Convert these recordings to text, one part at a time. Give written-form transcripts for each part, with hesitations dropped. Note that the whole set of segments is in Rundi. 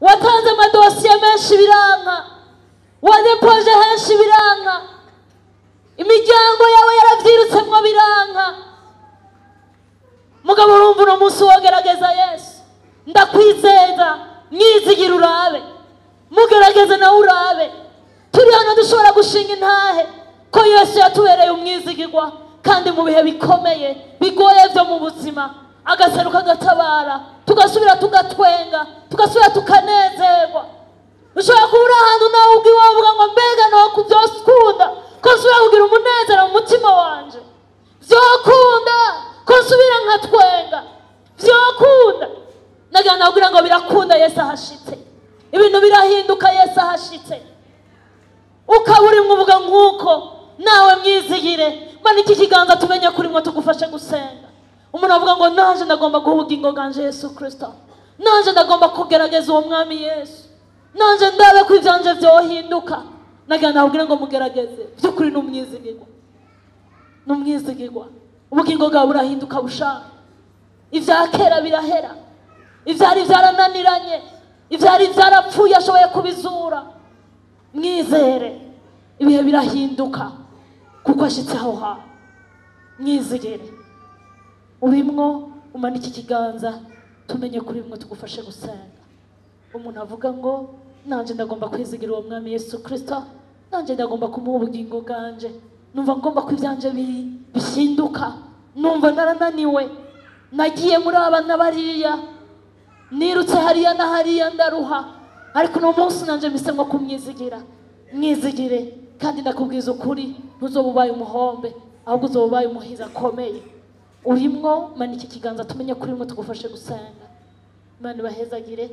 watanze amadosiye menshi biranka, wadepoje henshi biranka, imiryango yawe yaravyirutsemo biranka. Mugabo urumva uno munsi wogerageza Yesu, ndakwizeza mwizigira urabe, mugerageze nawe urabe. Turi hano dushobora gushinga intahe ko Yesu yatubereye umwizigirwa, kandi mu bihe bikomeye bigoye byo mu buzima agaseruka agatabara, tugasubira tugatwenga, tugasubira tukanezerwa. Ushobora kubura ahantu nawe ubwiwe wavuga ngo mbega no kubyokunda ko nsubira kugira umunezero mu mutima wanje, vyokunda ko nsubira nkatwenga, vyokunda. Nagira nabwira ngo birakunda Yesu ahashitse, ibintu birahinduka Yesu ahashitse. Ukaburi mvuga nkuko nawe mwizigire, manika ikiganza tumenye kuri mwe tugufashe gusenga. Umuntu avuga ngo nanje ndagomba guha ubugingo bwanje Yesu Kristo, nanje ndagomba kugerageza uwo mwami Yesu, nanje ndabe ko ivyanje vyohinduka. Nagira nabwira ngo mugerageze, byukuri n'umwizigirwa, n'umwizigirwa. Ubugingo bwawe burahinduka bushaka, ivya kera birahera, ivyari vyarananiranye, ivyari vyarapfuye ashoboye kubizura. Mwizere, ibihe birahinduka kuko ashitse aho hantu. Mwizigire, urimwo umanike ikiganza tumenye kuri mwe tugufashe gusenga. Umuntu avuga ngo nanje ndagomba kwizigira uwo mwami Yesu Kristo, nanje ndagomba kumuha ubugingo bwanje, numva ngomba ko ivyanje bihinduka, numva narananiwe, nagiye muri abana bariya, nirutse hariya na hariya ndaruha, ariko no munsi nanje mbisemwo kumwizigira. Mwizigire, kandi ndakubwiza ukuri ntuzobubaye umuhombe, ahubwo uzobubaye umuhiza akomeye. Urimwo manika ikiganza tumenye kuri mwe tugufashe gusenga. Imana bahezagire.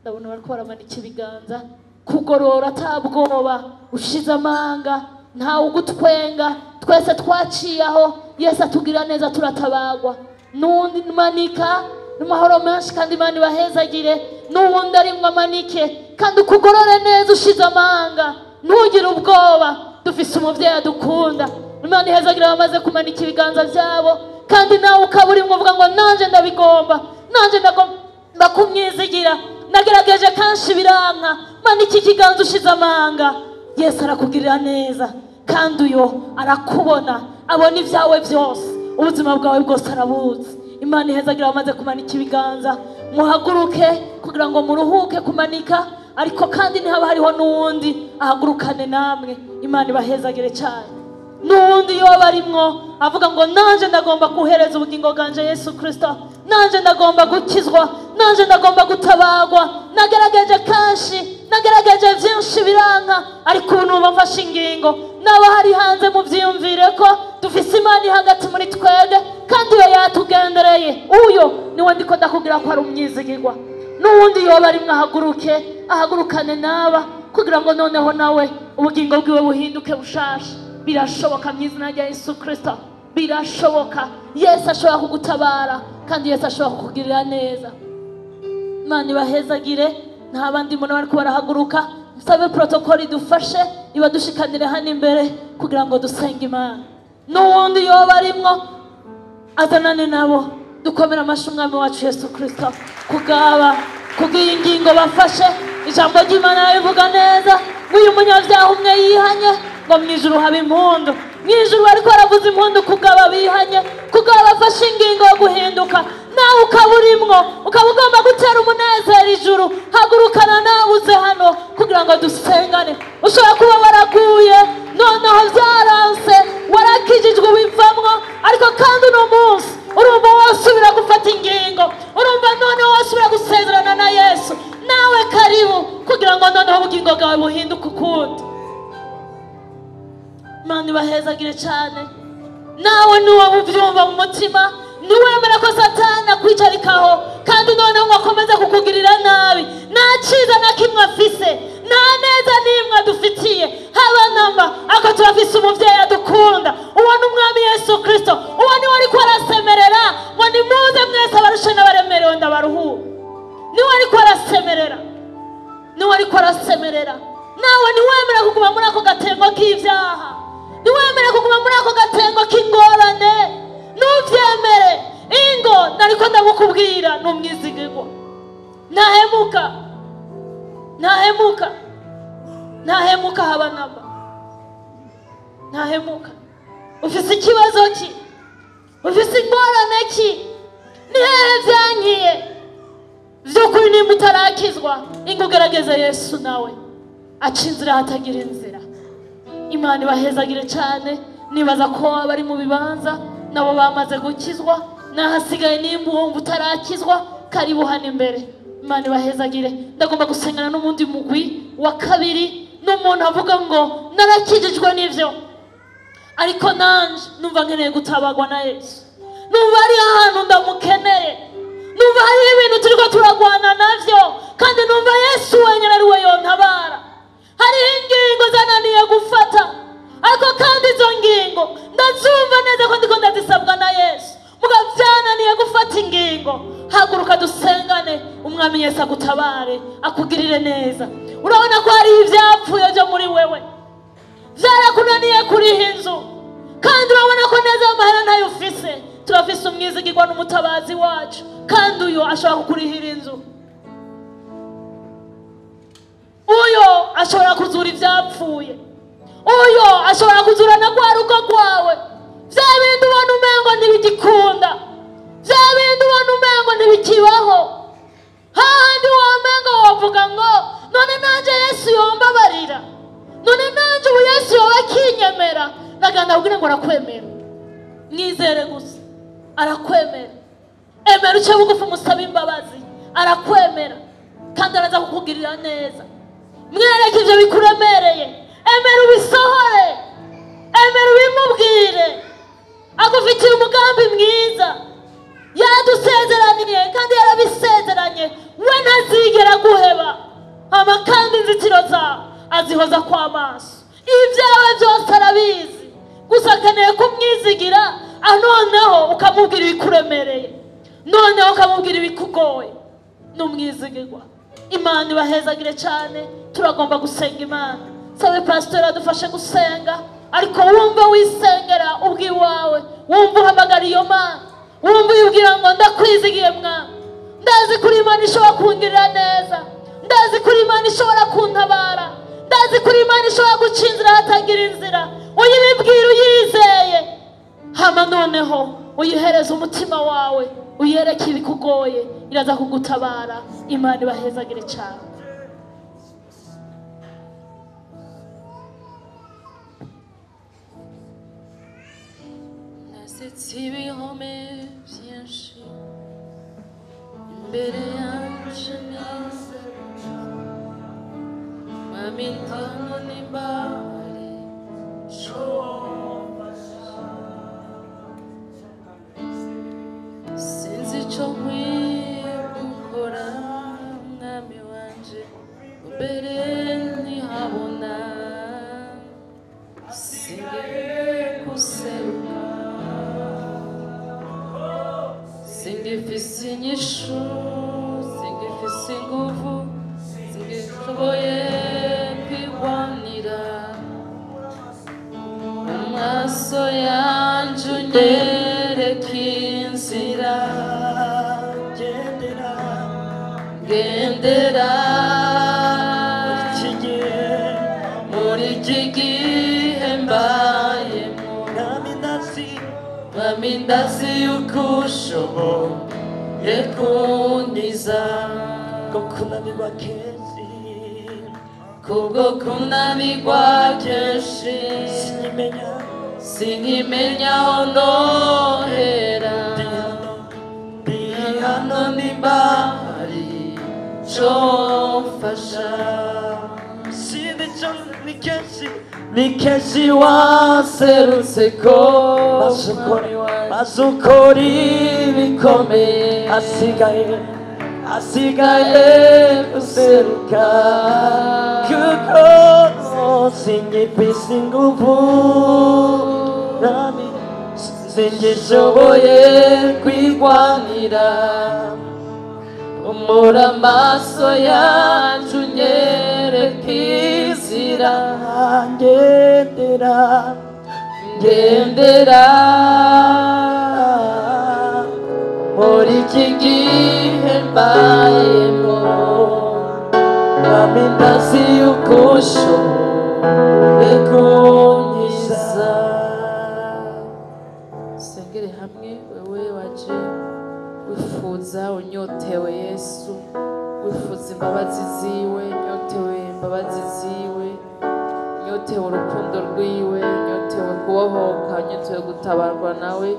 Ndabona bariko baramanika ibiganza, kugorora atabwoba, ushize amanga, ntawe ugutwenga, twese twaciye aho Yesu atugira neza turatabagwa. Nundi manika n'amahoro menshi, kandi Imana bahezagire. Nuwundi arimwo amanike, kandi ukugorore neza ushize amanga, ntugire ubwoba. Dufise umuvyeyi adukunda. Imana ihezagire abamaze kumanika ibiganza vyabo, kandi nawe ukaburimwo uvuga ngo nanje ndabigomba, nanje ndagomba kumwizigira, nagerageje kanshi biranka. Manika ikiganza ushize amanga, Yesu arakugirira neza, kandi uyo arakubona, abona ivyawe vyose, ubuzima bwawe bwose arabuzi. Imana ihezagire abamaze kumanika ibiganza, muhaguruke kugira ngo muruhuke kumanika, ariko kandi ntihaba hariho n'uwundi ahagurukane namwe. Imana ibahezagire cyane. N'uwundi yoba arimwo avuga ngo nanje ndagomba kuhereza ubugingo bwanje Yesu Kristo, nanje ndagomba gukizwa, nanje ndagomba gutabagwa, nagerageje kanshi, nagerageje vyinshi biranka, ariko ubu numva mfashe ingingo. Naba hari hanze mu vyiyumvire ko dufise Imana hagati muri twebwe, kandi iyo yatugendereye, uyo niwe ndiko ndakubwira ko ari umwizigirwa. N'uwundi yoba arimwo ahaguruke, ahagurukane naba, kugira ngo noneho nawe ubugingo bwiwe buhinduke bushasha. Birashoboka mu izina rya Yesu Kristo, birashoboka. Yesu ashobora kugutabara, kandi Yesu ashobora kukugirira neza. Imana ibahezagire. Nta bandi muntu bariko barahaguruka, musabe protokoli dufashe ibadushikanire hano imbere kugira ngo dusenge Imana. N'uwundi yoba arimwo azanane nabo, dukomera amashyi umwami wacu Yesu Kristo kugaba kugira ingingo bafashe. Ijambo ry'Imana rivuga neza ngo uyu munyabyaha umwe yihanye ngo mwijuru haba impundu. Mwijuru bariko baravuza impundu kugaba bihanye, kugaba bafashe ingingo yo guhinduka. Nawe ukaba urimwo, ukaba ugomba gutera umunezero ijuru, hagurukana nawe uze hano kugira ngo dusengane. Ushobora kuba waraguye, noneho vyaranse, warakijijwe ubivamwo, ariko kandi uno munsi urumva wasubira gufata ingingo, urumva noneho wasubira gusezerana na Yesu. Nawe karibu kugira ngo noneho ubugingo bwawe buhinduke ukundi. Imana ibahezagire cyane. Nawe niwe uvyumva mu mutima, niwemera ko Satani akwicarikaho, kandi noneho ngo akomeze kukugirira nabi. Nta cyiza na kimwe afise, nta neza n'imwe adufitiye, haba namba. Ako turafise umuvyeyi adukunda, uwo ni umwami Yesu Kristo. Uwo niwe ariko arasemerera ngo nimuze mwese abarushe n'abaremerewe ndabaruhura. Niwe ariko arasemerera, niwe ariko arasemerera. Nawe niwemera kuguma muri ako gatengo k'ivyaha, niwemere kuguma muri ako gatengo k'ingorane, nuvyemere. Ingo nariko ndamukubwira n'umwizigirwa, ntahemuka, ntahemuka, ntahemuka haba namba, ntahemuka. Ufise ikibazo ki? Ufise ingorane ki? Ni hehe vyankiye? Vy'ukuri nimba utarakizwa, ingugerageza Yesu nawe aca inzira hatagira inzira. Imana ibahezagire cyane. Nibaza ko abari mu bibanza nabo bamaze gukizwa, nahasigaye nimba wumva utarakizwa, karibu hano imbere. Imana ibahezagire. Ndagomba gusengana n'umundi mugwi wa kabiri, n'umuntu avuga ngo narakijijwe n'ivyo, ariko nanje numva nkeneye gutabagwa na Yesu. Numva ari ahantu ndamukeneye, numva hari ibintu turiko turagwana navyo, kandi numva Yesu wenyine ari we yontabara. Hari ingingo zananiye gufata, ariko kandi izo ngingo ndazumva neza ko ndiko ndazisabwa na Yesu. Muga vyananiye gufata ingingo, haguruka dusengane, umwami Yesu agutabare, akugirire neza. Urabona ko hari ivyapfuye byo muri wewe, vyarakunaniye kuriha inzu, kandi urabona ko neza amahera ntayo ufise. Turafise umwizigirwa n'umutabazi wacu, kandi uyo ashobora kukurihira inzu. Uyo ashobora kuzura ivyapfuye, uyo ashobora kuzura na rwa rugo rwawe. Vya bindi ubona umengo ntibigikunda, vya bindi ubona umengo ntibikibaho, hahandi wamengo wavuga ngo none nanje Yesu yombabarira, none nanje ubu Yesu yoba akinyemera. Naganda ubwire ngo arakwemera, mwizere gusa, arakwemera. Emera uce bugufi umusabe imbabazi, arakwemera kandi araza kukugirira neza. Mwereke ivyo bikuremereye, emera ubisohore, emera ubimubwire. Agufitiye umugambi mwiza, yadusezeraniye kandi yarabisezeranye, we ntazigera guheba. Hama kandi inzitiro zawe azihoza kw'amaso, ibyawe byose arabizi, gusa akeneye kumwizigira. Noneho ukamubwira ibikuremereye, noneho ukamubwira ibikugoye, n'umwizigirwa. Imana ibahezagire cyane. Turagomba gusenga Imana. Sabe pastor adufashe gusenga, ariko wumva wisengera ubwiwawe, wumva uhamagara iyo Mana, wumva uyibwira ngo ndakwizigiye Mwana, ndazi kuri Imana ishobora kungirira neza, ndazi kuri Imana ishobora kuntabara, ndazi kuri Imana ishobora guca inzira hatagira inzira. Uyibibwira uyizeye, hama noneho uyihereza umutima wawe, uyereke ibikugoye, iraza kugutabara. Imana ibahezagire cyane. Nasetse ibihome byinshi imbere yanje neza, mamintano n'imbari sinzi icyo nkwiye gukora, mwami wanje, mbere ntihabona, singiye guseruka, singifise inyishu, singifise inguvu, singishoboye kwigwanira. Amaso yanje unyereke inzira, gendera muri iki gihe mbayemo. Mwami ndazi yuko ushoboye kunkiza, kubwo kunanirwa kenshi, sinkimenya aho nohera. Ndi hano nimba hari ico mfasha, ni kenshi waserutse ko maze ukora ibikomeye, hasigaye guseruka, kuko singifise inguvu, singishoboye kwigwanira. Umura amaso yanje unyereke inzira, ngendera muri iki gihe mbayemo. mwami ndazi yuko ushoboye kunkiza. Sengere hamwe wewe waje wifuza unyotewe Yesu, wifuza imbabazi ziwe, nyotewe imbabazi ziwe, nyotewe urukundo rwiwe, nyotewe kubohoka, nyotewe gutabarwa nawe,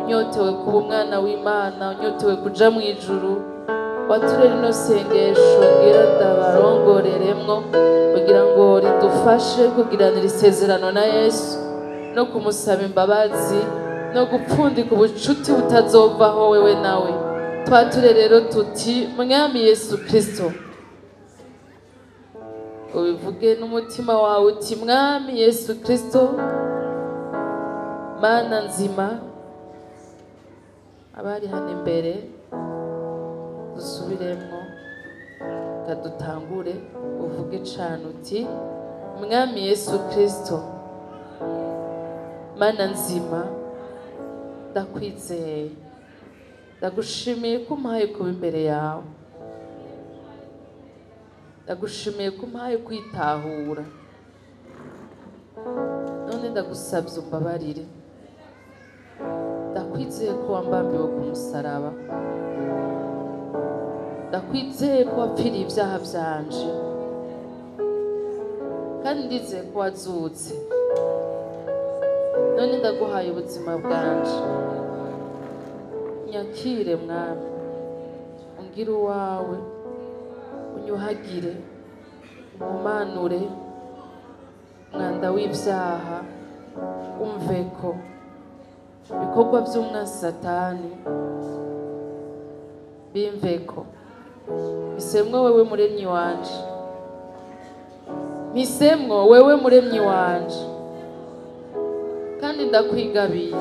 nyotewe kuba umwana w'Imana, nyotewe kuja mu ijuru. Wature rino sengesho ngira ndabarongoreremwo kugira ngo ridufashe kugiranira isezerano na Yesu no kumusaba imbabazi no gupfundika ubucuti butazovaho wewe nawe. Twature rero tuti mwami Yesu Kristo, ubivuge n'umutima wawe uti mwami Yesu Kristo, Mana nzima. Abari hano imbere dusubiremo kadutangure uvuge cane uti mwami Yesu Kristo, Mana nzima, ndakwizeye, ndagushimiye ko umpaye kuba imbere yawe, ndagushimiye ko umpaye kwitahura, none ndagusabye umbabarire. Ndakwizeye ko wambambiwe ku musaraba, ndakwizeye ko wapfiriye ibyaha byanje, kandi ndizeye ko wazutse, none ndaguhaye ubuzima bwanje. Nyakire mwami, ungire uwawe, unyuhagire, umanure umwanda w'ibyaha, umveko ibikorwa by'umwansi Satani bimveko. Mpisemwo wewe muremyi wanje, mpisemwo wewe muremyi wanje, kandi ndakwigabiye.